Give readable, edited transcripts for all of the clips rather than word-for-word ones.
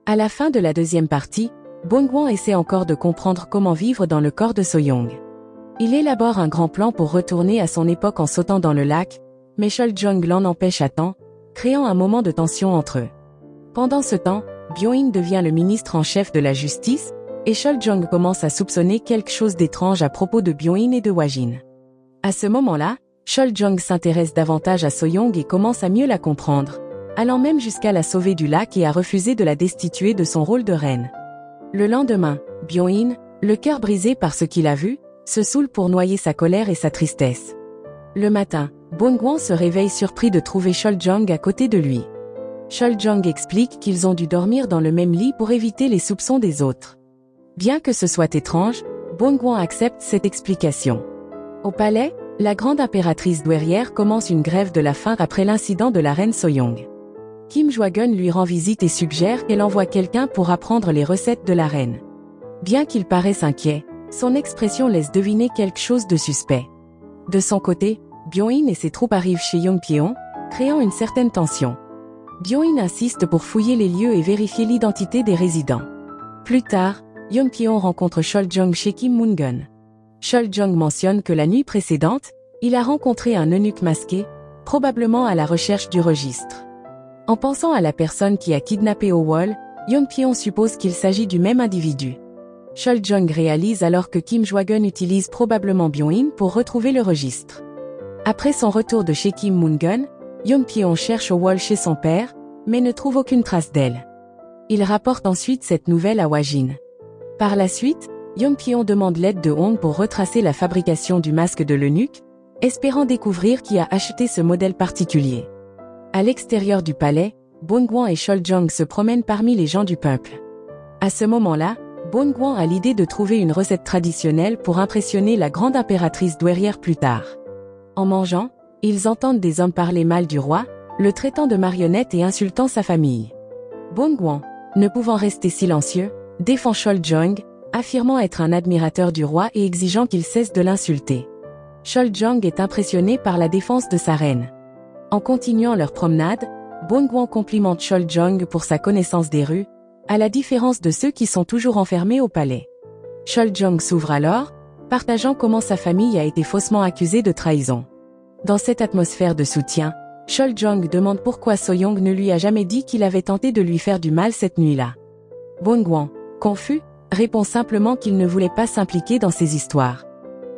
À la fin de la deuxième partie, Bongwon essaie encore de comprendre comment vivre dans le corps de Soyoung. Il élabore un grand plan pour retourner à son époque en sautant dans le lac, mais Choljong l'en empêche à temps, créant un moment de tension entre eux. Pendant ce temps, Byo-in devient le ministre en chef de la justice, et Choljong commence à soupçonner quelque chose d'étrange à propos de Byo-in et de Hwajin. À ce moment-là, Choljong s'intéresse davantage à Soyoung et commence à mieux la comprendre, allant même jusqu'à la sauver du lac et à refuser de la destituer de son rôle de reine. Le lendemain, Byo-in, le cœur brisé par ce qu'il a vu, se saoule pour noyer sa colère et sa tristesse. Le matin, Bongwon se réveille surpris de trouver Choljong à côté de lui. Choljong explique qu'ils ont dû dormir dans le même lit pour éviter les soupçons des autres. Bien que ce soit étrange, Bongwon accepte cette explication. Au palais, la grande impératrice douairière commence une grève de la faim après l'incident de la reine Soyoung. Kim Jwagun lui rend visite et suggère qu'elle envoie quelqu'un pour apprendre les recettes de la reine. Bien qu'il paraisse inquiet, son expression laisse deviner quelque chose de suspect. De son côté, Byo-in et ses troupes arrivent chez Yongpyeong, créant une certaine tension. Byo-in insiste pour fouiller les lieux et vérifier l'identité des résidents. Plus tard, Yongpyeong rencontre Choljong chez Kim Moon-gun. Choljong mentionne que la nuit précédente, il a rencontré un eunuque masqué, probablement à la recherche du registre. En pensant à la personne qui a kidnappé Oh-wol, Yongpyeong suppose qu'il s'agit du même individu. Choljong réalise alors que Kim Jwagun utilise probablement Byo-in pour retrouver le registre. Après son retour de chez Kim Moon-gun, Yongpyeong cherche Oh-wol chez son père, mais ne trouve aucune trace d'elle. Il rapporte ensuite cette nouvelle à Hwajin. Par la suite, Yongpyeong demande l'aide de Hong pour retracer la fabrication du masque de l'eunuque, espérant découvrir qui a acheté ce modèle particulier. À l'extérieur du palais, Bongwon et Choljong se promènent parmi les gens du peuple. À ce moment-là, Bongwon a l'idée de trouver une recette traditionnelle pour impressionner la grande impératrice douairière plus tard. En mangeant, ils entendent des hommes parler mal du roi, le traitant de marionnette et insultant sa famille. Bongwon, ne pouvant rester silencieux, défend Choljong, affirmant être un admirateur du roi et exigeant qu'il cesse de l'insulter. Choljong est impressionné par la défense de sa reine. En continuant leur promenade, Bongwon complimente Choljong pour sa connaissance des rues, à la différence de ceux qui sont toujours enfermés au palais. Choljong s'ouvre alors, partageant comment sa famille a été faussement accusée de trahison. Dans cette atmosphère de soutien, Choljong demande pourquoi Soyoung ne lui a jamais dit qu'il avait tenté de lui faire du mal cette nuit-là. Bongwon, confus, répond simplement qu'il ne voulait pas s'impliquer dans ces histoires.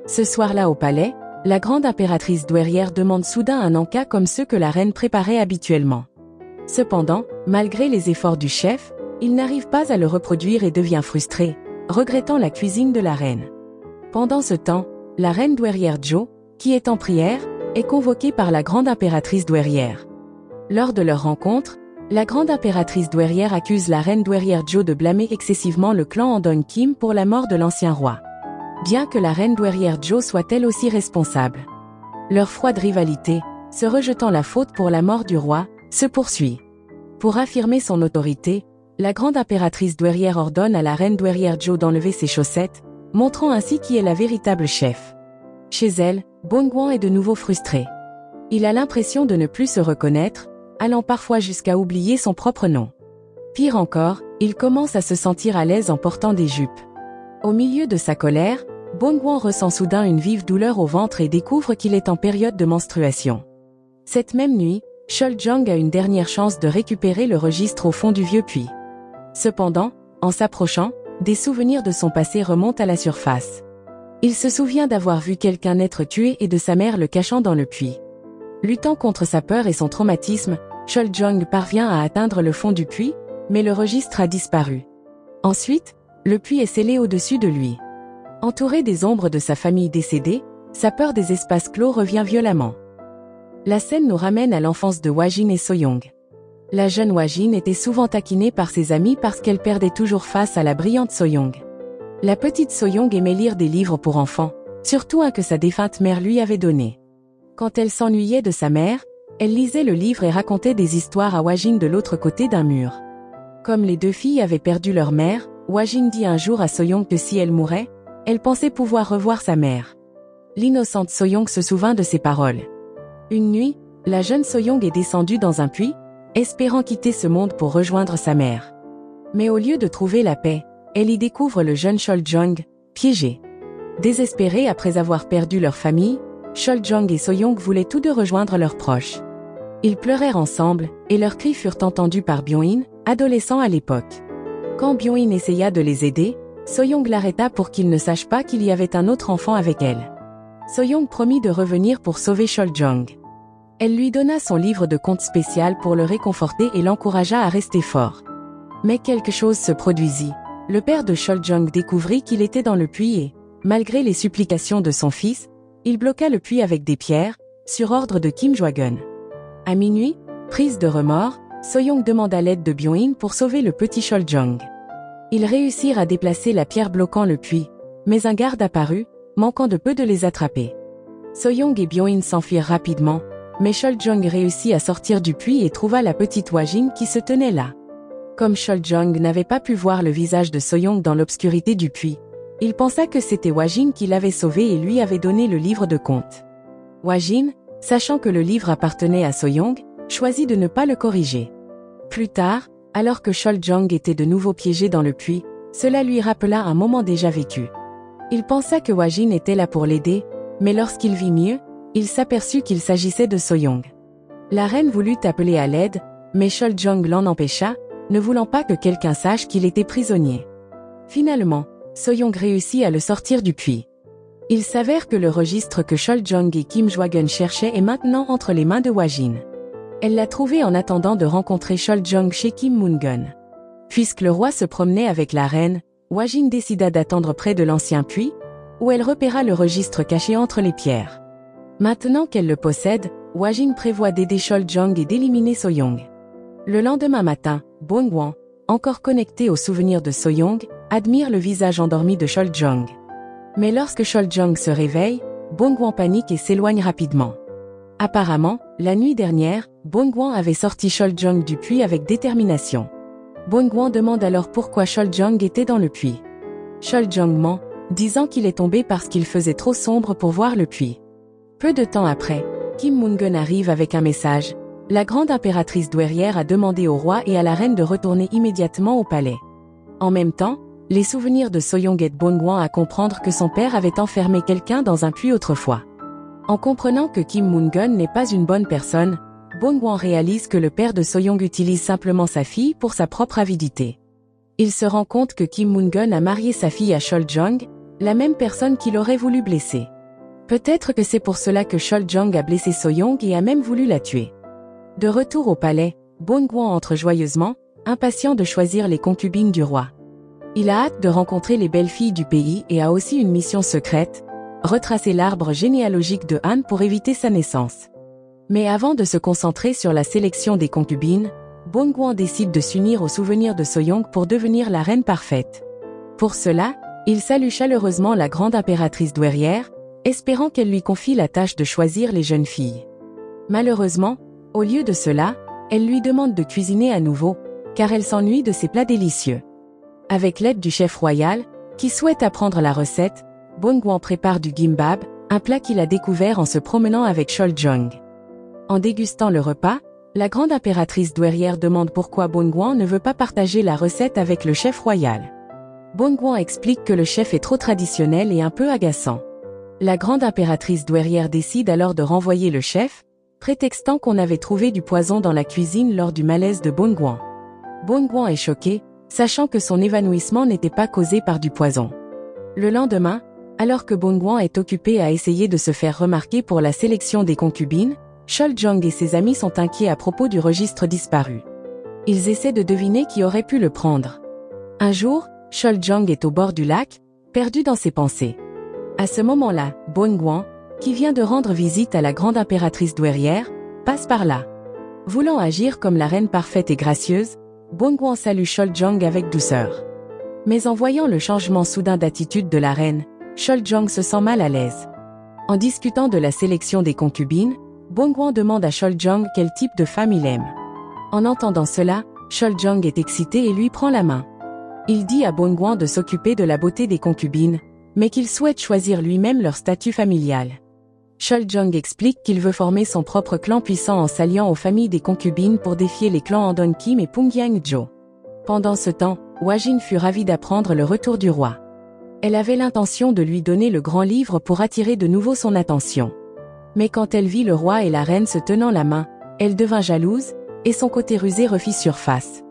Ce soir-là au palais, la grande impératrice douairière demande soudain un encas comme ceux que la reine préparait habituellement. Cependant, malgré les efforts du chef, il n'arrive pas à le reproduire et devient frustré, regrettant la cuisine de la reine. Pendant ce temps, la reine douairière Jo, qui est en prière, est convoquée par la grande impératrice douairière. Lors de leur rencontre, la grande impératrice douairière accuse la reine douairière Jo de blâmer excessivement le clan Andong Kim pour la mort de l'ancien roi. Bien que la reine douairière Jo soit elle aussi responsable. Leur froide rivalité, se rejetant la faute pour la mort du roi, se poursuit. Pour affirmer son autorité, la grande impératrice douairière ordonne à la reine douairière Jo d'enlever ses chaussettes, montrant ainsi qui est la véritable chef. Chez elle, Bongwon est de nouveau frustré. Il a l'impression de ne plus se reconnaître, allant parfois jusqu'à oublier son propre nom. Pire encore, il commence à se sentir à l'aise en portant des jupes. Au milieu de sa colère, Bongwon ressent soudain une vive douleur au ventre et découvre qu'il est en période de menstruation. Cette même nuit, Choljong a une dernière chance de récupérer le registre au fond du vieux puits. Cependant, en s'approchant, des souvenirs de son passé remontent à la surface. Il se souvient d'avoir vu quelqu'un être tué et de sa mère le cachant dans le puits. Luttant contre sa peur et son traumatisme, Choljong parvient à atteindre le fond du puits, mais le registre a disparu. Ensuite, le puits est scellé au-dessus de lui. Entouré des ombres de sa famille décédée, sa peur des espaces clos revient violemment. La scène nous ramène à l'enfance de Hwajin et Soyoung. La jeune Hwajin était souvent taquinée par ses amis parce qu'elle perdait toujours face à la brillante Soyoung. La petite Soyoung aimait lire des livres pour enfants, surtout un que sa défunte mère lui avait donné. Quand elle s'ennuyait de sa mère, elle lisait le livre et racontait des histoires à Hwajin de l'autre côté d'un mur. Comme les deux filles avaient perdu leur mère, Hwajin dit un jour à Soyoung que si elle mourait, elle pensait pouvoir revoir sa mère. L'innocente Soyoung se souvint de ces paroles. Une nuit, la jeune Soyoung est descendue dans un puits, espérant quitter ce monde pour rejoindre sa mère. Mais au lieu de trouver la paix, elle y découvre le jeune Choljong, piégé. Désespérés après avoir perdu leur famille, Choljong et Soyoung voulaient tous deux rejoindre leurs proches. Ils pleurèrent ensemble, et leurs cris furent entendus par Byung-in, adolescent à l'époque. Quand Byung-in essaya de les aider, Soyoung l'arrêta pour qu'il ne sache pas qu'il y avait un autre enfant avec elle. Soyoung promit de revenir pour sauver Choljong. Elle lui donna son livre de contes spécial pour le réconforter et l'encouragea à rester fort. Mais quelque chose se produisit. Le père de Choljong découvrit qu'il était dans le puits et, malgré les supplications de son fils, il bloqua le puits avec des pierres, sur ordre de Kim Jong-un. À minuit, prise de remords, Soyoung demanda l'aide de Byung-in pour sauver le petit Choljong. Ils réussirent à déplacer la pierre bloquant le puits, mais un garde apparut, manquant de peu de les attraper. Soyoung et Byung-in s'enfuirent rapidement, mais Choljong réussit à sortir du puits et trouva la petite Hwajin qui se tenait là. Comme Choljong n'avait pas pu voir le visage de Soyoung dans l'obscurité du puits, il pensa que c'était Hwajin qui l'avait sauvé et lui avait donné le livre de contes. Hwajin, sachant que le livre appartenait à Soyoung, choisit de ne pas le corriger. Plus tard, alors que Choljong était de nouveau piégé dans le puits, cela lui rappela un moment déjà vécu. Il pensa que Hwajin était là pour l'aider, mais lorsqu'il vit mieux, il s'aperçut qu'il s'agissait de Soyoung. La reine voulut appeler à l'aide, mais Choljong l'en empêcha, ne voulant pas que quelqu'un sache qu'il était prisonnier. Finalement, Soyoung réussit à le sortir du puits. Il s'avère que le registre que Choljong et Kim Jong-un cherchaient est maintenant entre les mains de Hwajin. Elle l'a trouvé en attendant de rencontrer Choljong chez Kim Moon-gun. Puisque le roi se promenait avec la reine, Hwajin décida d'attendre près de l'ancien puits, où elle repéra le registre caché entre les pierres. Maintenant qu'elle le possède, Hwajin prévoit d'aider Choljong et d'éliminer Soyoung. Le lendemain matin, Byung-won, encore connecté aux souvenirs de Soyoung, admire le visage endormi de Choljong. Mais lorsque Choljong se réveille, Byung-won panique et s'éloigne rapidement. Apparemment, la nuit dernière, Byung-won avait sorti Choljong du puits avec détermination. Byung-won demande alors pourquoi Choljong était dans le puits. Choljong ment, disant qu'il est tombé parce qu'il faisait trop sombre pour voir le puits. Peu de temps après, Kim Moon-gun arrive avec un message. La grande impératrice douairière a demandé au roi et à la reine de retourner immédiatement au palais. En même temps, les souvenirs de Soyoung aident Byung-won à comprendre que son père avait enfermé quelqu'un dans un puits autrefois. En comprenant que Kim Moon-gun n'est pas une bonne personne, Byung-won réalise que le père de Soyoung utilise simplement sa fille pour sa propre avidité. Il se rend compte que Kim Moon-gun a marié sa fille à Choljong, la même personne qu'il aurait voulu blesser. Peut-être que c'est pour cela que Choljong a blessé Soyoung et a même voulu la tuer. De retour au palais, Byung-won entre joyeusement, impatient de choisir les concubines du roi. Il a hâte de rencontrer les belles filles du pays et a aussi une mission secrète, retracer l'arbre généalogique de Han pour éviter sa naissance. Mais avant de se concentrer sur la sélection des concubines, Byung-won décide de s'unir aux souvenirs de Soyoung pour devenir la reine parfaite. Pour cela, il salue chaleureusement la grande impératrice douairière, espérant qu'elle lui confie la tâche de choisir les jeunes filles. Malheureusement, au lieu de cela, elle lui demande de cuisiner à nouveau, car elle s'ennuie de ses plats délicieux. Avec l'aide du chef royal, qui souhaite apprendre la recette, Byung-won prépare du gimbap, un plat qu'il a découvert en se promenant avec Choljong. En dégustant le repas, la grande impératrice douairière demande pourquoi Byung-won ne veut pas partager la recette avec le chef royal. Byung-won explique que le chef est trop traditionnel et un peu agaçant. La grande impératrice douairière décide alors de renvoyer le chef, prétextant qu'on avait trouvé du poison dans la cuisine lors du malaise de Byung-won. Byung-won est choqué, sachant que son évanouissement n'était pas causé par du poison. Le lendemain, alors que Byung-won est occupé à essayer de se faire remarquer pour la sélection des concubines, Choljong et ses amis sont inquiets à propos du registre disparu. Ils essaient de deviner qui aurait pu le prendre. Un jour, Choljong est au bord du lac, perdu dans ses pensées. À ce moment-là, Byung-won, qui vient de rendre visite à la grande impératrice douairière, passe par là. Voulant agir comme la reine parfaite et gracieuse, Byung-won salue Choljong avec douceur. Mais en voyant le changement soudain d'attitude de la reine, Choljong se sent mal à l'aise. En discutant de la sélection des concubines, Byung-won demande à Choljong quel type de femme il aime. En entendant cela, Choljong est excité et lui prend la main. Il dit à Byung-won de s'occuper de la beauté des concubines, mais qu'il souhaite choisir lui-même leur statut familial. Choljong explique qu'il veut former son propre clan puissant en s'alliant aux familles des concubines pour défier les clans Andong Kim et Pungyang-jo. Pendant ce temps, Hwa-jin fut ravie d'apprendre le retour du roi. Elle avait l'intention de lui donner le grand livre pour attirer de nouveau son attention. Mais quand elle vit le roi et la reine se tenant la main, elle devint jalouse, et son côté rusé refit surface.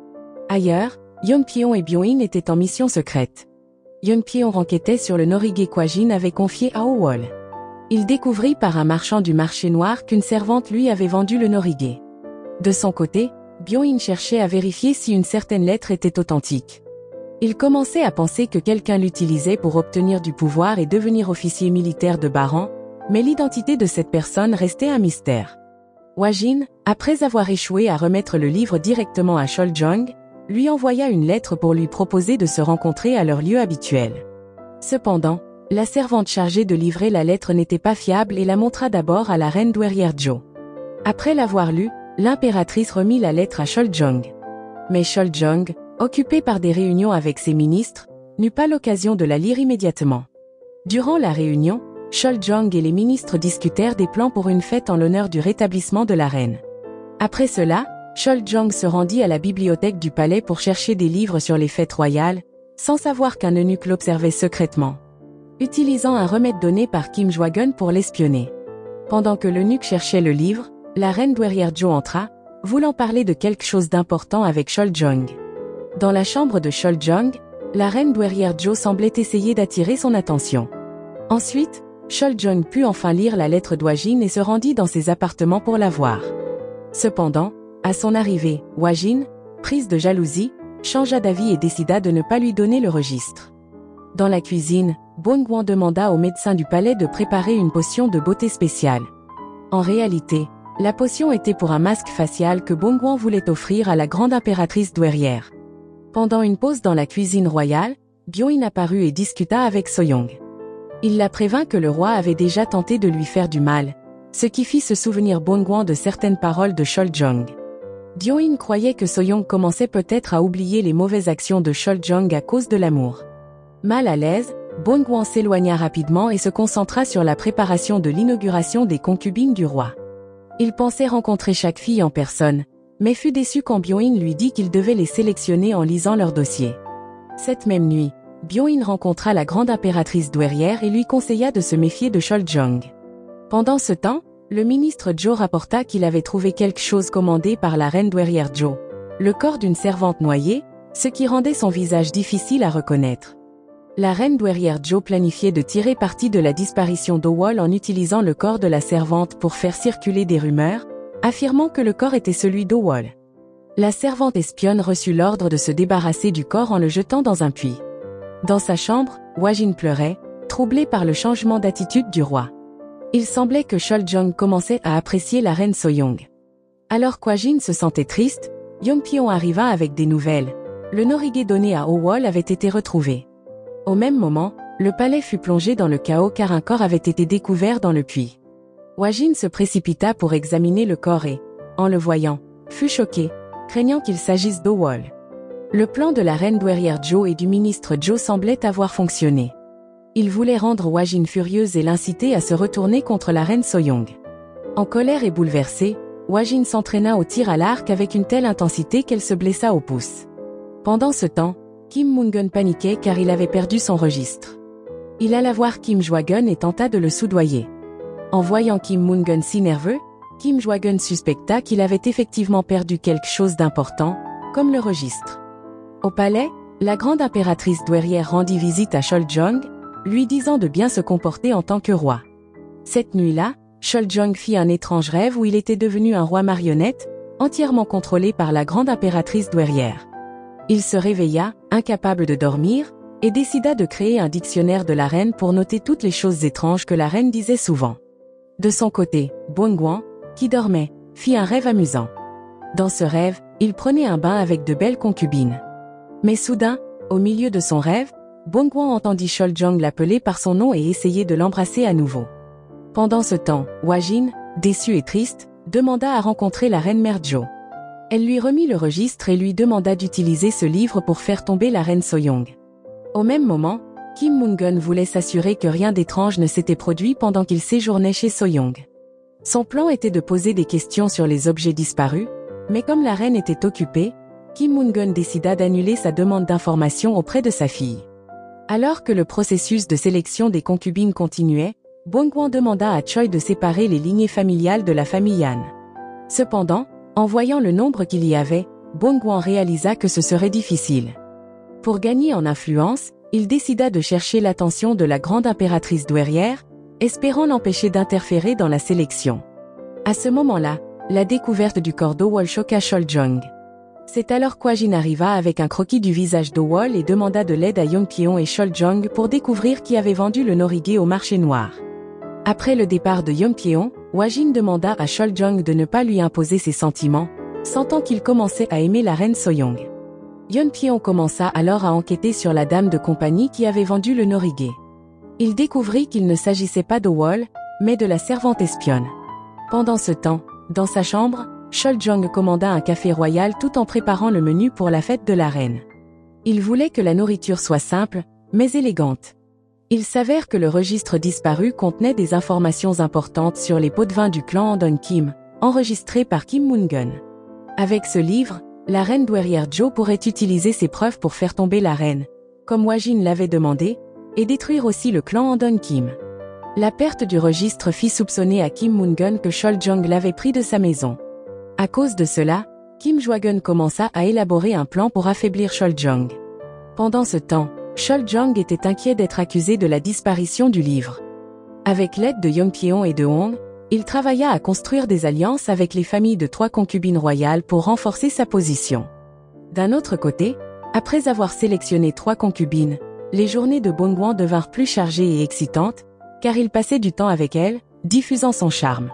Ailleurs, Yeonpyeong et Byung-in étaient en mission secrète. Yeonpyeong enquêtait sur le Norige qu'Hwa-jin avait confié à Oh-wol. Il découvrit par un marchand du marché noir qu'une servante lui avait vendu le Norige. De son côté, Byung-in cherchait à vérifier si une certaine lettre était authentique. Il commençait à penser que quelqu'un l'utilisait pour obtenir du pouvoir et devenir officier militaire de bas rang, mais l'identité de cette personne restait un mystère. Hwa-jin, après avoir échoué à remettre le livre directement à Chol-jong, lui envoya une lettre pour lui proposer de se rencontrer à leur lieu habituel. Cependant, la servante chargée de livrer la lettre n'était pas fiable et la montra d'abord à la reine douairière Jo. Après l'avoir lue, l'impératrice remit la lettre à Chol-jong. Mais Chol-jong, occupé par des réunions avec ses ministres, n'eut pas l'occasion de la lire immédiatement. Durant la réunion, Chol-jong et les ministres discutèrent des plans pour une fête en l'honneur du rétablissement de la reine. Après cela, Chol-jong se rendit à la bibliothèque du palais pour chercher des livres sur les fêtes royales, sans savoir qu'un eunuque l'observait secrètement, utilisant un remède donné par Kim Jwa-gun pour l'espionner. Pendant que l'eunuque cherchait le livre, la reine douairière Jo entra, voulant parler de quelque chose d'important avec Chol-jong. Dans la chambre de Chol-jong, la reine douairière Jo semblait essayer d'attirer son attention. Ensuite, Chol-jong put enfin lire la lettre d'Hwa-jin et se rendit dans ses appartements pour la voir. Cependant, à son arrivée, Hwa-jin, prise de jalousie, changea d'avis et décida de ne pas lui donner le registre. Dans la cuisine, Bong-hwan demanda au médecin du palais de préparer une potion de beauté spéciale. En réalité, la potion était pour un masque facial que Bong-hwan voulait offrir à la grande impératrice douairière. Pendant une pause dans la cuisine royale, Byung-in apparut et discuta avec So-young. Il la prévint que le roi avait déjà tenté de lui faire du mal, ce qui fit se souvenir Bong-hwan de certaines paroles de Chol-jong. Byung-in croyait que So-young commençait peut-être à oublier les mauvaises actions de Chol-jong à cause de l'amour. Mal à l'aise, Bong-hwan s'éloigna rapidement et se concentra sur la préparation de l'inauguration des concubines du roi. Il pensait rencontrer chaque fille en personne, mais fut déçu quand Byung-in lui dit qu'il devait les sélectionner en lisant leur dossier. Cette même nuit, Byung-in rencontra la grande impératrice douairière et lui conseilla de se méfier de Chol-jong. Pendant ce temps, le ministre Jo rapporta qu'il avait trouvé quelque chose commandé par la reine douairière Jo, le corps d'une servante noyée, ce qui rendait son visage difficile à reconnaître. La reine douairière Jo planifiait de tirer parti de la disparition d'O-wol en utilisant le corps de la servante pour faire circuler des rumeurs, affirmant que le corps était celui d'O-wol. La servante espionne reçut l'ordre de se débarrasser du corps en le jetant dans un puits. Dans sa chambre, Hwa-jin pleurait, troublé par le changement d'attitude du roi. Il semblait que Chol-jong commençait à apprécier la reine So-young. Alors qu'Hwa-jin se sentait triste, Yeonpyeong arriva avec des nouvelles. Le Norige donné à Oh-wol avait été retrouvé. Au même moment, le palais fut plongé dans le chaos car un corps avait été découvert dans le puits. Hwa-jin se précipita pour examiner le corps et, en le voyant, fut choqué, craignant qu'il s'agisse d'O-wol. Le plan de la reine douairière Jo et du ministre Jo semblait avoir fonctionné. Il voulait rendre Hwa-jin furieuse et l'inciter à se retourner contre la reine So-young. En colère et bouleversée, Hwa-jin s'entraîna au tir à l'arc avec une telle intensité qu'elle se blessa au pouce. Pendant ce temps, Kim Moon-gun paniquait car il avait perdu son registre. Il alla voir Kim Jwa-gun et tenta de le soudoyer. En voyant Kim Moon-gun si nerveux, Kim Jwa-gun suspecta qu'il avait effectivement perdu quelque chose d'important, comme le registre. Au palais, la grande impératrice douairière rendit visite à Chol-jong, lui disant de bien se comporter en tant que roi. Cette nuit-là, Chol-jong fit un étrange rêve où il était devenu un roi marionnette, entièrement contrôlé par la grande impératrice douairière. Il se réveilla, incapable de dormir, et décida de créer un dictionnaire de la reine pour noter toutes les choses étranges que la reine disait souvent. De son côté, Bong-hwan, qui dormait, fit un rêve amusant. Dans ce rêve, il prenait un bain avec de belles concubines. Mais soudain, au milieu de son rêve, Bong-hwan entendit Chol-jong l'appeler par son nom et essayer de l'embrasser à nouveau. Pendant ce temps, Hwa-jin, déçue et triste, demanda à rencontrer la reine mère Jo. Elle lui remit le registre et lui demanda d'utiliser ce livre pour faire tomber la reine So-young. Au même moment, Kim Moon-gun voulait s'assurer que rien d'étrange ne s'était produit pendant qu'il séjournait chez So-young. Son plan était de poser des questions sur les objets disparus, mais comme la reine était occupée, Kim Moon-gun décida d'annuler sa demande d'information auprès de sa fille. Alors que le processus de sélection des concubines continuait, Bong-hwan demanda à Choi de séparer les lignées familiales de la famille Han. Cependant, en voyant le nombre qu'il y avait, Bong-hwan réalisa que ce serait difficile. Pour gagner en influence, il décida de chercher l'attention de la grande impératrice douairière, espérant l'empêcher d'interférer dans la sélection. À ce moment-là, la découverte du corps d'Owol choqua Choljong. C'est alors qu'Hwajin arriva avec un croquis du visage d'Owol et demanda de l'aide à Yeonpyeong et Choljong pour découvrir qui avait vendu le Norige au marché noir. Après le départ de Yeonpyeong, Hwajin demanda à Choljong de ne pas lui imposer ses sentiments, sentant qu'il commençait à aimer la reine Soyoung. Yeonpyeong commença alors à enquêter sur la dame de compagnie qui avait vendu le Norige. Il découvrit qu'il ne s'agissait pas d'Owol, mais de la servante espionne. Pendant ce temps, dans sa chambre, Choljong commanda un café royal tout en préparant le menu pour la fête de la reine. Il voulait que la nourriture soit simple, mais élégante. Il s'avère que le registre disparu contenait des informations importantes sur les pots de vin du clan Andong Kim, enregistrés par Kim Moon-gun. Avec ce livre, la reine douairière Jo pourrait utiliser ses preuves pour faire tomber la reine, comme Hwajin l'avait demandé, et détruire aussi le clan Andong Kim. La perte du registre fit soupçonner à Kim Moon-gun que Choljong l'avait pris de sa maison. À cause de cela, Kim Jwa-gun commença à élaborer un plan pour affaiblir Choljong. Pendant ce temps, Choljong était inquiet d'être accusé de la disparition du livre. Avec l'aide de Yeonpyeong et de Hong, il travailla à construire des alliances avec les familles de 3 concubines royales pour renforcer sa position. D'un autre côté, après avoir sélectionné 3 concubines, les journées de Bong-hwan devinrent plus chargées et excitantes, car il passait du temps avec elles, diffusant son charme.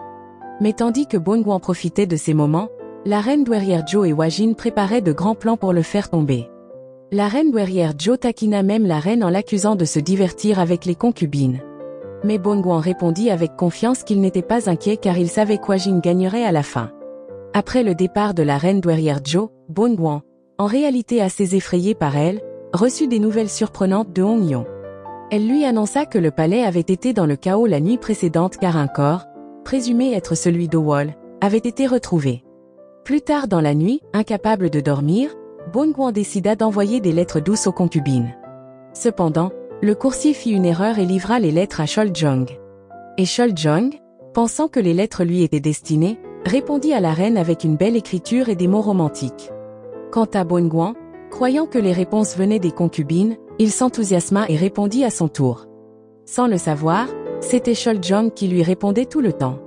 Mais tandis que Bong-hwan profitait de ces moments, la reine douairière Jo et Hwajin préparaient de grands plans pour le faire tomber. La reine douairière Jo taquina même la reine en l'accusant de se divertir avec les concubines. Mais Bong-hwan répondit avec confiance qu'il n'était pas inquiet car il savait qu'Hwajin gagnerait à la fin. Après le départ de la reine douairière Jo, Bong-hwan, en réalité assez effrayé par elle, reçut des nouvelles surprenantes de Hong-yon. Elle lui annonça que le palais avait été dans le chaos la nuit précédente car un corps, présumé être celui d'Owol, avait été retrouvé. Plus tard dans la nuit, incapable de dormir, Bong-hwan décida d'envoyer des lettres douces aux concubines. Cependant, le coursier fit une erreur et livra les lettres à Choljong. Et Choljong, pensant que les lettres lui étaient destinées, répondit à la reine avec une belle écriture et des mots romantiques. Quant à Bong-hwan, croyant que les réponses venaient des concubines, il s'enthousiasma et répondit à son tour. Sans le savoir, c'était Choljong qui lui répondait tout le temps.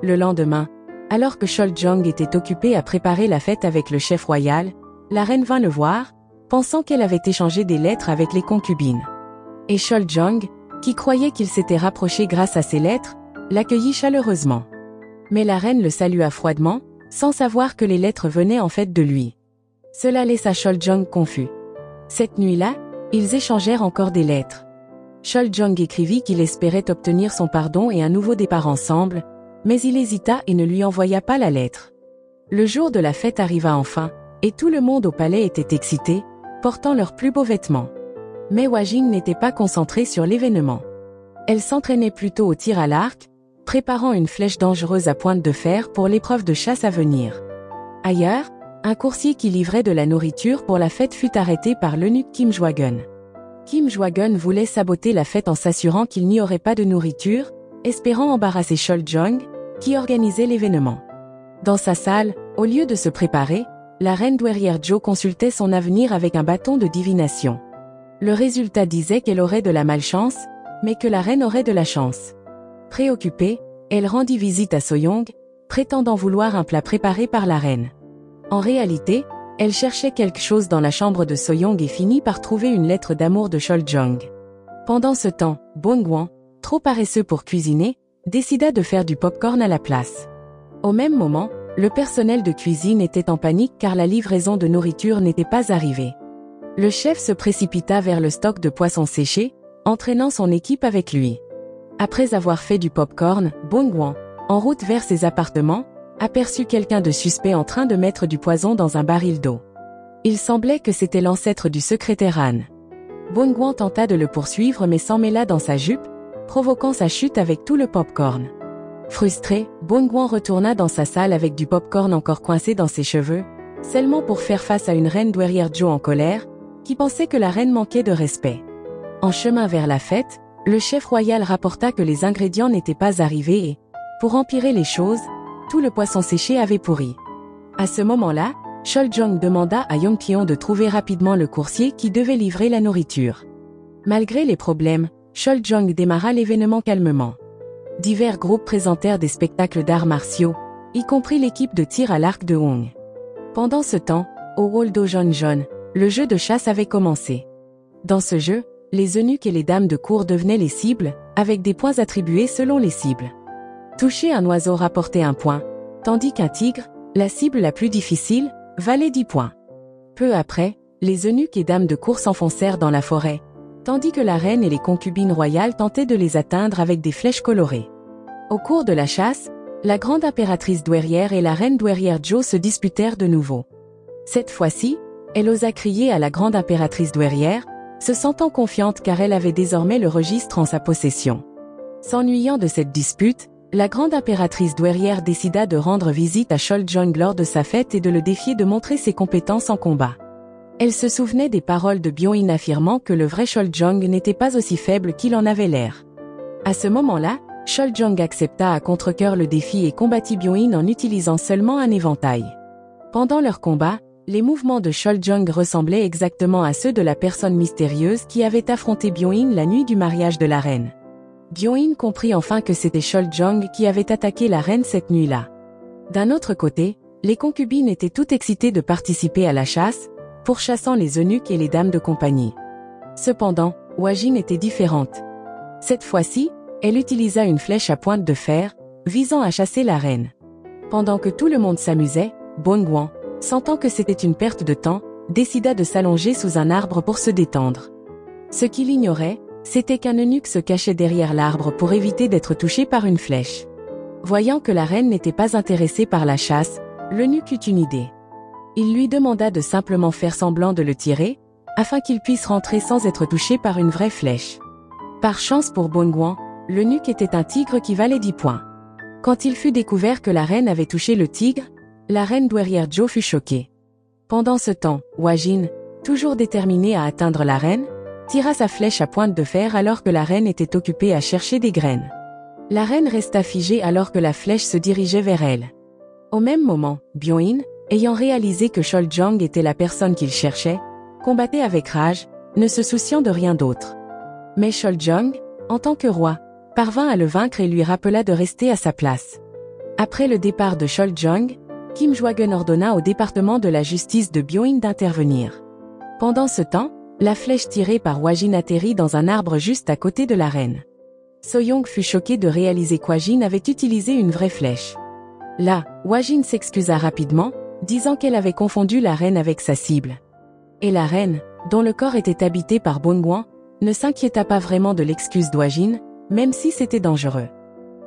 Le lendemain, alors que Choljong était occupé à préparer la fête avec le chef royal, la reine vint le voir, pensant qu'elle avait échangé des lettres avec les concubines. Et Choljong, qui croyait qu'il s'était rapproché grâce à ces lettres, l'accueillit chaleureusement. Mais la reine le salua froidement, sans savoir que les lettres venaient en fait de lui. Cela laissa Choljong confus. Cette nuit-là, ils échangèrent encore des lettres. Choljong écrivit qu'il espérait obtenir son pardon et un nouveau départ ensemble, mais il hésita et ne lui envoya pas la lettre. Le jour de la fête arriva enfin, et tout le monde au palais était excité, portant leurs plus beaux vêtements. Mais Hwajin n'était pas concentrée sur l'événement. Elle s'entraînait plutôt au tir à l'arc, préparant une flèche dangereuse à pointe de fer pour l'épreuve de chasse à venir. Ailleurs, un coursier qui livrait de la nourriture pour la fête fut arrêté par l'eunuque Kim Jwa-gun. Kim Jwa-gun voulait saboter la fête en s'assurant qu'il n'y aurait pas de nourriture, espérant embarrasser Choljong, qui organisait l'événement. Dans sa salle, au lieu de se préparer, la reine douairière Jo consultait son avenir avec un bâton de divination. Le résultat disait qu'elle aurait de la malchance, mais que la reine aurait de la chance. Préoccupée, elle rendit visite à Soyoung, prétendant vouloir un plat préparé par la reine. En réalité, elle cherchait quelque chose dans la chambre de Soyoung et finit par trouver une lettre d'amour de Choljong. Pendant ce temps, Bong-hwan, trop paresseux pour cuisiner, décida de faire du pop-corn à la place. Au même moment, le personnel de cuisine était en panique car la livraison de nourriture n'était pas arrivée. Le chef se précipita vers le stock de poissons séchés, entraînant son équipe avec lui. Après avoir fait du pop-corn, Bong-hwan, en route vers ses appartements, aperçut quelqu'un de suspect en train de mettre du poison dans un baril d'eau. Il semblait que c'était l'ancêtre du secrétaire Han. Bong-hwan tenta de le poursuivre mais s'emmêla dans sa jupe, provoquant sa chute avec tout le pop-corn. Frustré, Bong-hwan retourna dans sa salle avec du pop-corn encore coincé dans ses cheveux, seulement pour faire face à une reine douairière Jo en colère, qui pensait que la reine manquait de respect. En chemin vers la fête, le chef royal rapporta que les ingrédients n'étaient pas arrivés et, pour empirer les choses, tout le poisson séché avait pourri. À ce moment-là, Choljong demanda à Yongpyeong de trouver rapidement le coursier qui devait livrer la nourriture. Malgré les problèmes, Choljong démarra l'événement calmement. Divers groupes présentèrent des spectacles d'arts martiaux, y compris l'équipe de tir à l'arc de Hong. Pendant ce temps, au hall d'Ojeonjeon, le jeu de chasse avait commencé. Dans ce jeu, les eunuques et les dames de cour devenaient les cibles, avec des points attribués selon les cibles. Toucher un oiseau rapportait 1 point, tandis qu'un tigre, la cible la plus difficile, valait 10 points. Peu après, les eunuques et dames de cour s'enfoncèrent dans la forêt, tandis que la reine et les concubines royales tentaient de les atteindre avec des flèches colorées. Au cours de la chasse, la grande impératrice douairière et la reine douairière Jo se disputèrent de nouveau. Cette fois-ci, elle osa crier à la grande impératrice douairière, se sentant confiante car elle avait désormais le registre en sa possession. S'ennuyant de cette dispute, la grande impératrice douairière décida de rendre visite à Choljong lors de sa fête et de le défier de montrer ses compétences en combat. Elle se souvenait des paroles de Byung-in affirmant que le vrai Choljong n'était pas aussi faible qu'il en avait l'air. À ce moment-là, Choljong accepta à contre-cœur le défi et combattit Byung-in en utilisant seulement un éventail. Pendant leur combat, les mouvements de Choljong ressemblaient exactement à ceux de la personne mystérieuse qui avait affronté Byung-in la nuit du mariage de la reine. Byung-in comprit enfin que c'était Choljong qui avait attaqué la reine cette nuit-là. D'un autre côté, les concubines étaient toutes excitées de participer à la chasse, pourchassant les eunuques et les dames de compagnie. Cependant, Hwajin était différente. Cette fois-ci, elle utilisa une flèche à pointe de fer, visant à chasser la reine. Pendant que tout le monde s'amusait, Bongwan, sentant que c'était une perte de temps, décida de s'allonger sous un arbre pour se détendre. Ce qu'il ignorait, c'était qu'un eunuque se cachait derrière l'arbre pour éviter d'être touché par une flèche. Voyant que la reine n'était pas intéressée par la chasse, l'eunuque eut une idée. Il lui demanda de simplement faire semblant de le tirer, afin qu'il puisse rentrer sans être touché par une vraie flèche. Par chance pour Bongwan, l'eunuque était un tigre qui valait 10 points. Quand il fut découvert que la reine avait touché le tigre, la reine douairière Jo fut choquée. Pendant ce temps, Hwajin, toujours déterminée à atteindre la reine, tira sa flèche à pointe de fer alors que la reine était occupée à chercher des graines. La reine resta figée alors que la flèche se dirigeait vers elle. Au même moment, Byung-in, ayant réalisé que Choljong était la personne qu'il cherchait, combattait avec rage, ne se souciant de rien d'autre. Mais Choljong, en tant que roi, parvint à le vaincre et lui rappela de rester à sa place. Après le départ de Choljong, Kim Jwagun ordonna au département de la justice de Byung-in d'intervenir. Pendant ce temps, la flèche tirée par Hwajin atterrit dans un arbre juste à côté de la reine. Soyoung fut choqué de réaliser qu'Hwajin avait utilisé une vraie flèche. Là, Hwajin s'excusa rapidement, disant qu'elle avait confondu la reine avec sa cible. Et la reine, dont le corps était habité par Bongwan, ne s'inquiéta pas vraiment de l'excuse d'Hwajin, même si c'était dangereux.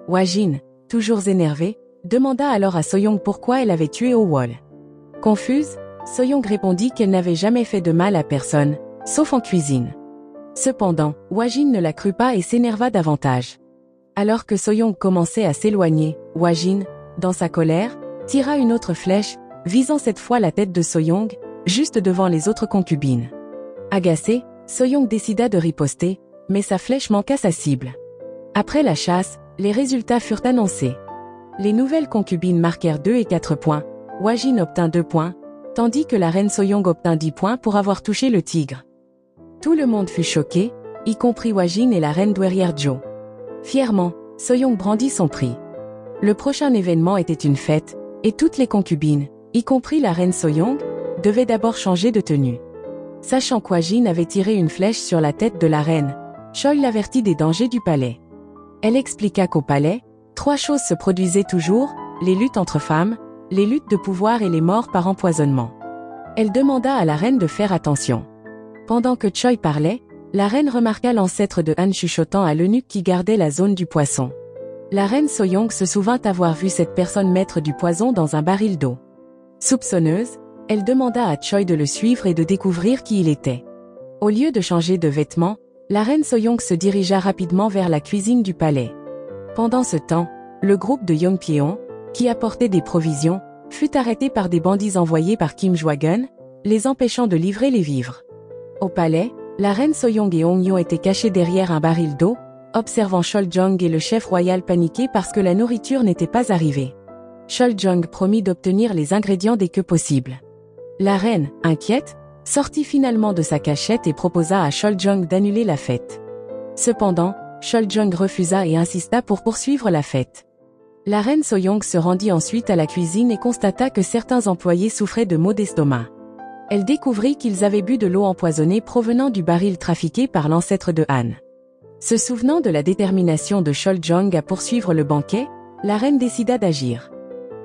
Hwajin, toujours énervée, demanda alors à Soyoung pourquoi elle avait tué Owol. Confuse, Soyoung répondit qu'elle n'avait jamais fait de mal à personne, sauf en cuisine. Cependant, Hwajin ne la crut pas et s'énerva davantage. Alors que Soyoung commençait à s'éloigner, Hwajin, dans sa colère, tira une autre flèche, visant cette fois la tête de Soyoung, juste devant les autres concubines. Agacée, Soyoung décida de riposter, mais sa flèche manqua sa cible. Après la chasse, les résultats furent annoncés. Les nouvelles concubines marquèrent 2 et 4 points, Hwajin obtint 2 points, tandis que la reine Soyoung obtint 10 points pour avoir touché le tigre. Tout le monde fut choqué, y compris Hwajin et la reine douairière Jo. Fièrement, Soyoung brandit son prix. Le prochain événement était une fête, et toutes les concubines, y compris la reine Soyoung, devaient d'abord changer de tenue. Sachant qu'Hwajin avait tiré une flèche sur la tête de la reine, Chol l'avertit des dangers du palais. Elle expliqua qu'au palais, 3 choses se produisaient toujours, les luttes entre femmes, les luttes de pouvoir et les morts par empoisonnement. Elle demanda à la reine de faire attention. Pendant que Choi parlait, la reine remarqua l'ancêtre de Han chuchotant à l'eunuque qui gardait la zone du poisson. La reine Soyoung se souvint avoir vu cette personne mettre du poison dans un baril d'eau. Soupçonneuse, elle demanda à Choi de le suivre et de découvrir qui il était. Au lieu de changer de vêtements, la reine Soyoung se dirigea rapidement vers la cuisine du palais. Pendant ce temps, le groupe de Yongpyeong, qui apportait des provisions, fut arrêté par des bandits envoyés par Kim Jong-un, les empêchant de livrer les vivres. Au palais, la reine Soyoung et Hongyon étaient cachés derrière un baril d'eau, observant Choljong et le chef royal paniqués parce que la nourriture n'était pas arrivée. Choljong promit d'obtenir les ingrédients dès que possible. La reine, inquiète, sortit finalement de sa cachette et proposa à Choljong d'annuler la fête. Cependant, Choljong refusa et insista pour poursuivre la fête. La reine Soyoung se rendit ensuite à la cuisine et constata que certains employés souffraient de maux d'estomac. Elle découvrit qu'ils avaient bu de l'eau empoisonnée provenant du baril trafiqué par l'ancêtre de Han. Se souvenant de la détermination de Choljong à poursuivre le banquet, la reine décida d'agir.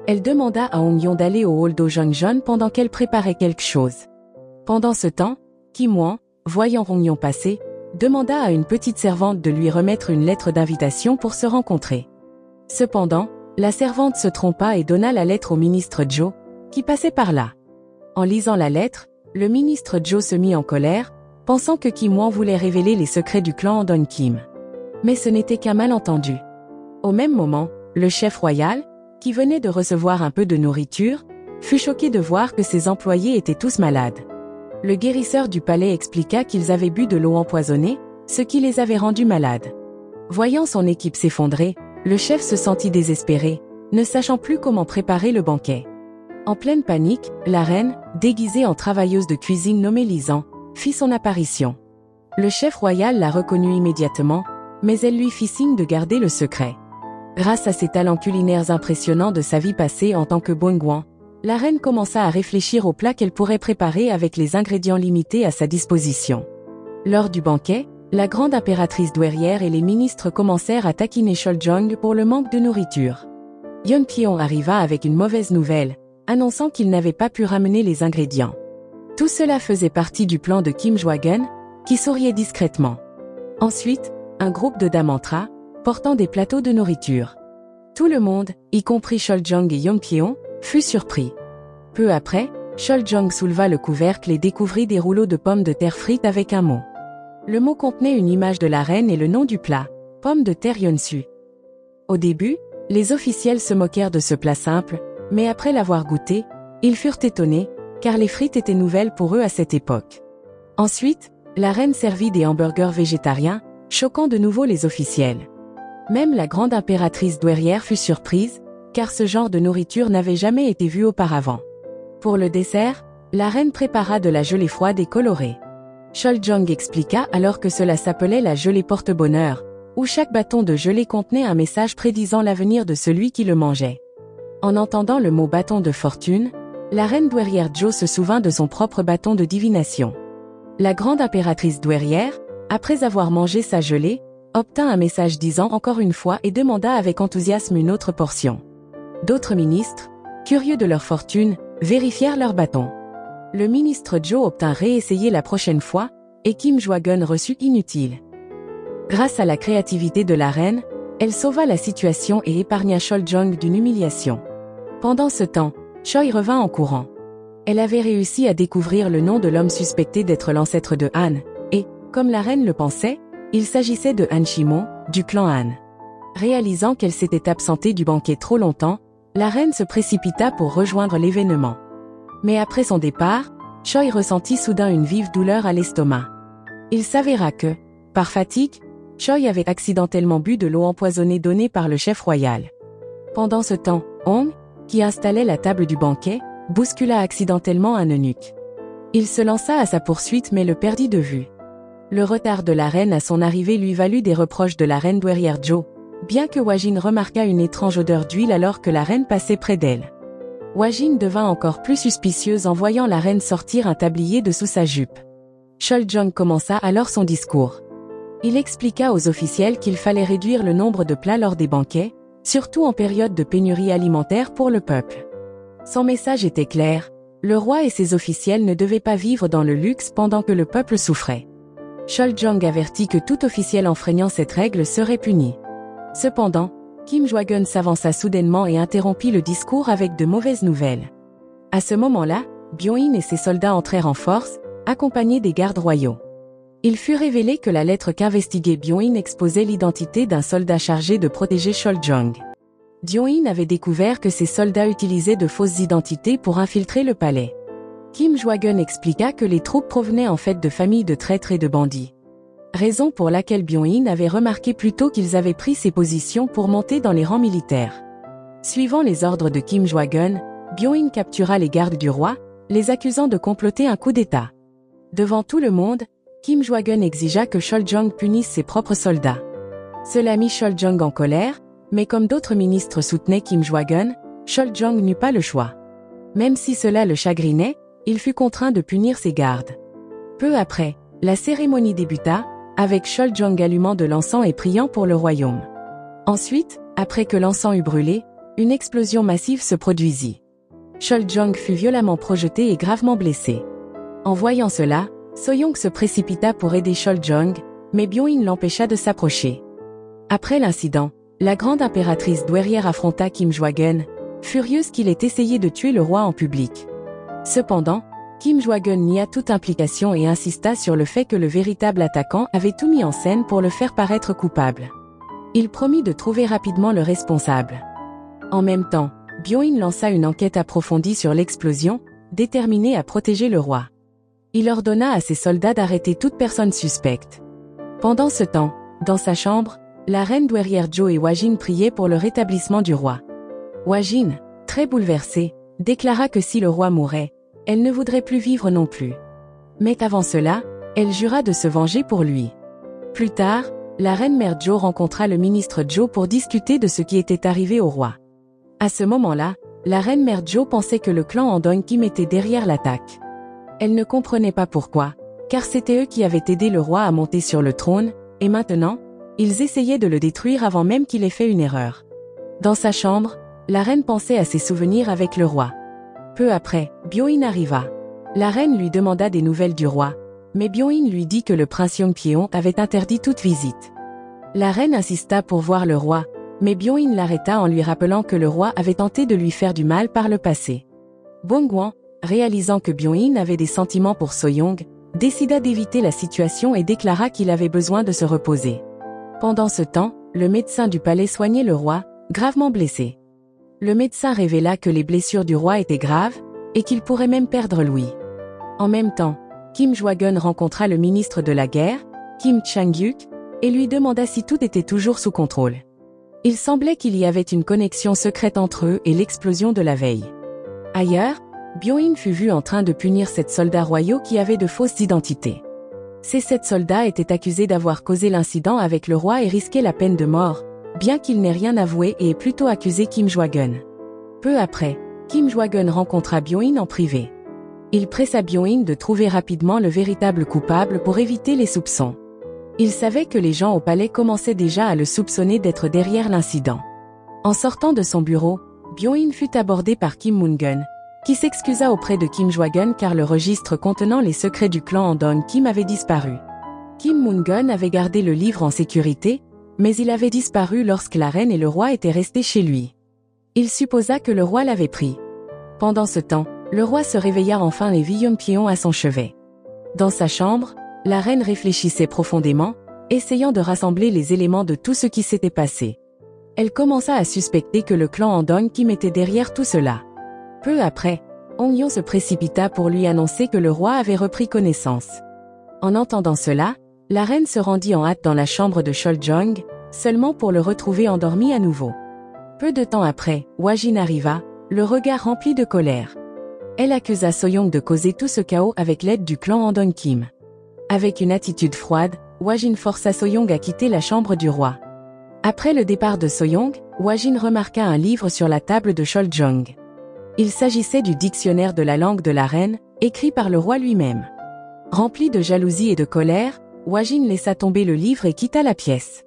Elle demanda à Hongyon d'aller au hall d'Ojongjeon pendant qu'elle préparait quelque chose. Pendant ce temps, Kim Hwan, voyant Hongyon passer, demanda à une petite servante de lui remettre une lettre d'invitation pour se rencontrer. Cependant, la servante se trompa et donna la lettre au ministre Jo, qui passait par là. En lisant la lettre, le ministre Jo se mit en colère, pensant que Kim Hwan voulait révéler les secrets du clan Andon Kim. Mais ce n'était qu'un malentendu. Au même moment, le chef royal, qui venait de recevoir un peu de nourriture, fut choqué de voir que ses employés étaient tous malades. Le guérisseur du palais expliqua qu'ils avaient bu de l'eau empoisonnée, ce qui les avait rendus malades. Voyant son équipe s'effondrer, le chef se sentit désespéré, ne sachant plus comment préparer le banquet. En pleine panique, la reine, déguisée en travailleuse de cuisine nommée Lisan, fit son apparition. Le chef royal la reconnut immédiatement, mais elle lui fit signe de garder le secret. Grâce à ses talents culinaires impressionnants de sa vie passée en tant que Bongwan, la reine commença à réfléchir aux plats qu'elle pourrait préparer avec les ingrédients limités à sa disposition. Lors du banquet, la grande impératrice douairière et les ministres commencèrent à taquiner Choljong pour le manque de nourriture. Yeonpyeong arriva avec une mauvaise nouvelle, annonçant qu'il n'avait pas pu ramener les ingrédients. Tout cela faisait partie du plan de Kim Jong-un, qui souriait discrètement. Ensuite, un groupe de dames entra, portant des plateaux de nourriture. Tout le monde, y compris Choljong et Yeonpyeong, fut surpris. Peu après, Choljong souleva le couvercle et découvrit des rouleaux de pommes de terre frites avec un mot. Le mot contenait une image de la reine et le nom du plat, pommes de terre Yeonsu. Au début, les officiels se moquèrent de ce plat simple, mais après l'avoir goûté, ils furent étonnés, car les frites étaient nouvelles pour eux à cette époque. Ensuite, la reine servit des hamburgers végétariens, choquant de nouveau les officiels. Même la grande impératrice douairière fut surprise, car ce genre de nourriture n'avait jamais été vu auparavant. Pour le dessert, la reine prépara de la gelée froide et colorée. Choljong expliqua alors que cela s'appelait la gelée porte-bonheur, où chaque bâton de gelée contenait un message prédisant l'avenir de celui qui le mangeait. En entendant le mot bâton de fortune, la reine douairière Jo se souvint de son propre bâton de divination. La grande impératrice douairière, après avoir mangé sa gelée, obtint un message disant encore une fois et demanda avec enthousiasme une autre portion. D'autres ministres, curieux de leur fortune, vérifièrent leur bâton. Le ministre Jo obtint réessayer la prochaine fois, et Kim Jong-un reçut inutile. Grâce à la créativité de la reine, elle sauva la situation et épargna Choljong d'une humiliation. Pendant ce temps, Choi revint en courant. Elle avait réussi à découvrir le nom de l'homme suspecté d'être l'ancêtre de Han, et, comme la reine le pensait, il s'agissait de Han Shimo, du clan Han. Réalisant qu'elle s'était absentée du banquet trop longtemps, la reine se précipita pour rejoindre l'événement. Mais après son départ, Choi ressentit soudain une vive douleur à l'estomac. Il s'avéra que, par fatigue, Choi avait accidentellement bu de l'eau empoisonnée donnée par le chef royal. Pendant ce temps, Hong, qui installait la table du banquet, bouscula accidentellement un eunuque. Il se lança à sa poursuite mais le perdit de vue. Le retard de la reine à son arrivée lui valut des reproches de la reine douairière Jo, bien que Wajin remarqua une étrange odeur d'huile alors que la reine passait près d'elle. Wajin devint encore plus suspicieuse en voyant la reine sortir un tablier de sous sa jupe. Choljong commença alors son discours. Il expliqua aux officiels qu'il fallait réduire le nombre de plats lors des banquets, surtout en période de pénurie alimentaire pour le peuple. Son message était clair, le roi et ses officiels ne devaient pas vivre dans le luxe pendant que le peuple souffrait. Choljong avertit que tout officiel enfreignant cette règle serait puni. Cependant, Kim Jong-un s'avança soudainement et interrompit le discours avec de mauvaises nouvelles. À ce moment-là, Byung-in et ses soldats entrèrent en force, accompagnés des gardes royaux. Il fut révélé que la lettre qu'investiguait Byung-in exposait l'identité d'un soldat chargé de protéger Choljong. Byung-in avait découvert que ses soldats utilisaient de fausses identités pour infiltrer le palais. Kim Jong-un expliqua que les troupes provenaient en fait de familles de traîtres et de bandits. Raison pour laquelle Byung-in avait remarqué plus tôt qu'ils avaient pris ces positions pour monter dans les rangs militaires. Suivant les ordres de Kim Jong-un, Byung-in captura les gardes du roi, les accusant de comploter un coup d'État. Devant tout le monde, Kim Jong-un exigea que Choljong punisse ses propres soldats. Cela mit Choljong en colère, mais comme d'autres ministres soutenaient Kim Jong-un, Choljong n'eut pas le choix. Même si cela le chagrinait, il fut contraint de punir ses gardes. Peu après, la cérémonie débuta, avec Choljong allumant de l'encens et priant pour le royaume. Ensuite, après que l'encens eut brûlé, une explosion massive se produisit. Choljong fut violemment projeté et gravement blessé. En voyant cela, Soyong se précipita pour aider Choljong, mais Byung-in l'empêcha de s'approcher. Après l'incident, la grande impératrice douairière affronta Kim Jong-un, furieuse qu'il ait essayé de tuer le roi en public. Cependant, Kim Jong-un nia toute implication et insista sur le fait que le véritable attaquant avait tout mis en scène pour le faire paraître coupable. Il promit de trouver rapidement le responsable. En même temps, Byung-in lança une enquête approfondie sur l'explosion, déterminé à protéger le roi. Il ordonna à ses soldats d'arrêter toute personne suspecte. Pendant ce temps, dans sa chambre, la reine douairière Jo et Wajin priaient pour le rétablissement du roi. Wajin, très bouleversée, déclara que si le roi mourait, elle ne voudrait plus vivre non plus. Mais avant cela, elle jura de se venger pour lui. Plus tard, la reine-mère Jo rencontra le ministre Jo pour discuter de ce qui était arrivé au roi. À ce moment-là, la reine-mère Jo pensait que le clan Andong Kim était derrière l'attaque. Elle ne comprenait pas pourquoi, car c'était eux qui avaient aidé le roi à monter sur le trône, et maintenant, ils essayaient de le détruire avant même qu'il ait fait une erreur. Dans sa chambre, la reine pensait à ses souvenirs avec le roi. Peu après, Byung-in arriva. La reine lui demanda des nouvelles du roi, mais Byung-in lui dit que le prince Yongpyeong avait interdit toute visite. La reine insista pour voir le roi, mais Byung-in l'arrêta en lui rappelant que le roi avait tenté de lui faire du mal par le passé. Bongwan, réalisant que Byung-in avait des sentiments pour Soyong, décida d'éviter la situation et déclara qu'il avait besoin de se reposer. Pendant ce temps, le médecin du palais soignait le roi, gravement blessé. Le médecin révéla que les blessures du roi étaient graves, et qu'il pourrait même perdre l'ouïe. En même temps, Kim Jong-un rencontra le ministre de la guerre, Kim Chang-yuk, et lui demanda si tout était toujours sous contrôle. Il semblait qu'il y avait une connexion secrète entre eux et l'explosion de la veille. Ailleurs, Byung-in fut vu en train de punir 7 soldats royaux qui avaient de fausses identités. Ces 7 soldats étaient accusés d'avoir causé l'incident avec le roi et risquaient la peine de mort, bien qu'il n'ait rien avoué et ait plutôt accusé Kim Jong-un. Peu après, Kim Jong-un rencontra Byung-in en privé. Il pressa Byung-in de trouver rapidement le véritable coupable pour éviter les soupçons. Il savait que les gens au palais commençaient déjà à le soupçonner d'être derrière l'incident. En sortant de son bureau, Byung-in fut abordé par Kim Moon-gun, qui s'excusa auprès de Kim Jong-un car le registre contenant les secrets du clan Andong Kim avait disparu. Kim Moon-gun avait gardé le livre en sécurité, mais il avait disparu lorsque la reine et le roi étaient restés chez lui. Il supposa que le roi l'avait pris. Pendant ce temps, le roi se réveilla enfin et vit Yongpyeong à son chevet. Dans sa chambre, la reine réfléchissait profondément, essayant de rassembler les éléments de tout ce qui s'était passé. Elle commença à suspecter que le clan Andong Kim était derrière tout cela. Peu après, Hongyon se précipita pour lui annoncer que le roi avait repris connaissance. En entendant cela, la reine se rendit en hâte dans la chambre de Choljong, seulement pour le retrouver endormi à nouveau. Peu de temps après, Wajin arriva, le regard rempli de colère. Elle accusa Soyong de causer tout ce chaos avec l'aide du clan Andong Kim. Avec une attitude froide, Wajin força Soyong à quitter la chambre du roi. Après le départ de Soyong, Wajin remarqua un livre sur la table de Choljong. Il s'agissait du dictionnaire de la langue de la reine, écrit par le roi lui-même. Rempli de jalousie et de colère, Wajin laissa tomber le livre et quitta la pièce.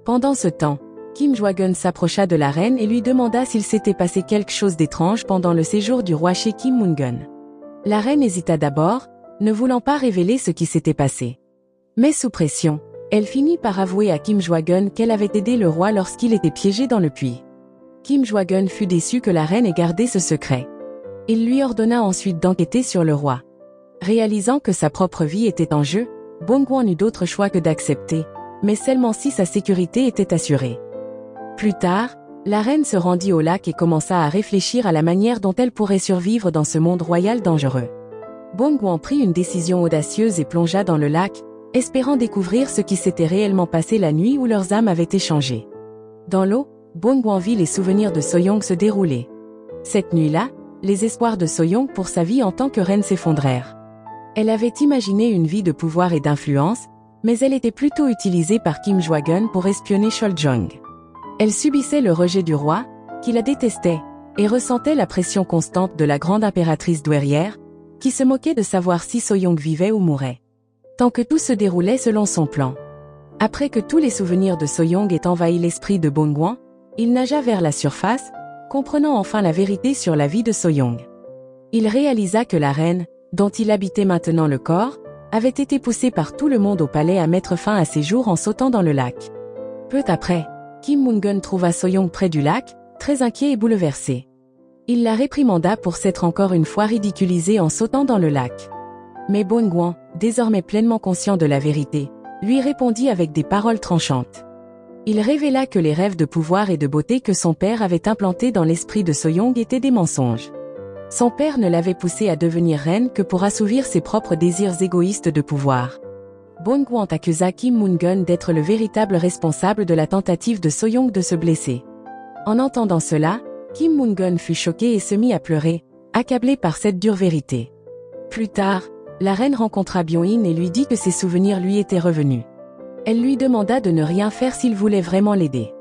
Pendant ce temps, Kim Jong-un s'approcha de la reine et lui demanda s'il s'était passé quelque chose d'étrange pendant le séjour du roi chez Kim Moon-gun. La reine hésita d'abord, ne voulant pas révéler ce qui s'était passé. Mais sous pression, elle finit par avouer à Kim Jong-un qu'elle avait aidé le roi lorsqu'il était piégé dans le puits. Kim Jong-un fut déçu que la reine ait gardé ce secret. Il lui ordonna ensuite d'enquêter sur le roi. Réalisant que sa propre vie était en jeu, Bongwan n'eut d'autre choix que d'accepter, mais seulement si sa sécurité était assurée. Plus tard, La reine se rendit au lac et commença à réfléchir à la manière dont elle pourrait survivre dans ce monde royal dangereux. Bongwan prit une décision audacieuse et plongea dans le lac, espérant découvrir ce qui s'était réellement passé la nuit où leurs âmes avaient échangé. Dans l'eau, Bongwan vit les souvenirs de Soyoung se dérouler. Cette nuit-là, les espoirs de Soyoung pour sa vie en tant que reine s'effondrèrent. Elle avait imaginé une vie de pouvoir et d'influence, mais elle était plutôt utilisée par Kim Jong-un pour espionner Choljong. Elle subissait le rejet du roi, qui la détestait, et ressentait la pression constante de la grande impératrice douairière, qui se moquait de savoir si Soyoung vivait ou mourait. Tant que tout se déroulait selon son plan. Après que tous les souvenirs de Soyoung aient envahi l'esprit de Bongwan, il nagea vers la surface, comprenant enfin la vérité sur la vie de Soyoung. Il réalisa que la reine, dont il habitait maintenant le corps, avait été poussée par tout le monde au palais à mettre fin à ses jours en sautant dans le lac. Peu après, Kim Moon-gun trouva Soyoung près du lac, très inquiet et bouleversé. Il la réprimanda pour s'être encore une fois ridiculisée en sautant dans le lac. Mais Bongwan, désormais pleinement conscient de la vérité, lui répondit avec des paroles tranchantes. Il révéla que les rêves de pouvoir et de beauté que son père avait implantés dans l'esprit de Soyoung étaient des mensonges. Son père ne l'avait poussée à devenir reine que pour assouvir ses propres désirs égoïstes de pouvoir. Bongwan accusa Kim Moon-gun d'être le véritable responsable de la tentative de Soyoung de se blesser. En entendant cela, Kim Moon-gun fut choqué et se mit à pleurer, accablé par cette dure vérité. Plus tard, la reine rencontra Byung-in et lui dit que ses souvenirs lui étaient revenus. Elle lui demanda de ne rien faire s'il voulait vraiment l'aider.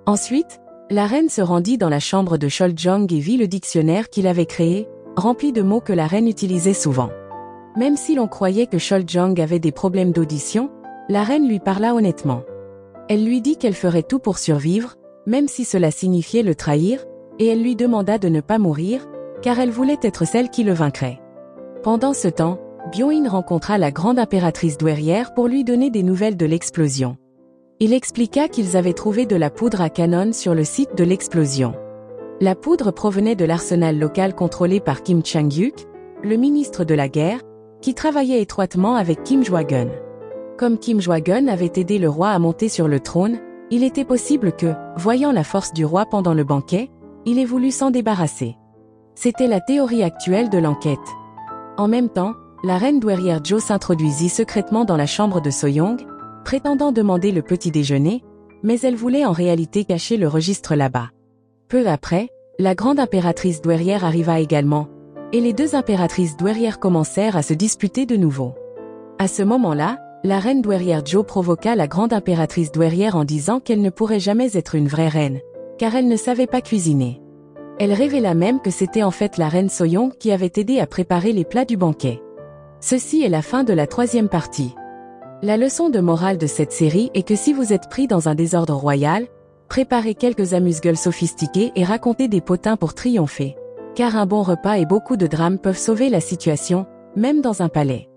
Ensuite, la reine se rendit dans la chambre de Choljong et vit le dictionnaire qu'il avait créé, rempli de mots que la reine utilisait souvent. Même si l'on croyait que Choljong avait des problèmes d'audition, la reine lui parla honnêtement. Elle lui dit qu'elle ferait tout pour survivre, même si cela signifiait le trahir, et elle lui demanda de ne pas mourir, car elle voulait être celle qui le vaincrait. Pendant ce temps, Byung-in rencontra la grande impératrice douairière pour lui donner des nouvelles de l'explosion. Il expliqua qu'ils avaient trouvé de la poudre à canon sur le site de l'explosion. La poudre provenait de l'arsenal local contrôlé par Kim Chang-yuk, le ministre de la guerre, qui travaillait étroitement avec Kim Jong-un. Comme Kim Jong-un avait aidé le roi à monter sur le trône, il était possible que, voyant la force du roi pendant le banquet, il ait voulu s'en débarrasser. C'était la théorie actuelle de l'enquête. En même temps, la reine douairière Jo s'introduisit secrètement dans la chambre de Soyoung, prétendant demander le petit déjeuner, mais elle voulait en réalité cacher le registre là-bas. Peu après, la grande impératrice douairière arriva également, et les deux impératrices douairières commencèrent à se disputer de nouveau. À ce moment-là, la reine douairière Jo provoqua la grande impératrice douairière en disant qu'elle ne pourrait jamais être une vraie reine, car elle ne savait pas cuisiner. Elle révéla même que c'était en fait la reine Soyoung qui avait aidé à préparer les plats du banquet. Ceci est la fin de la 3e partie. La leçon de morale de cette série est que si vous êtes pris dans un désordre royal, préparez quelques amuse-gueules sophistiqués et racontez des potins pour triompher. Car un bon repas et beaucoup de drames peuvent sauver la situation, même dans un palais.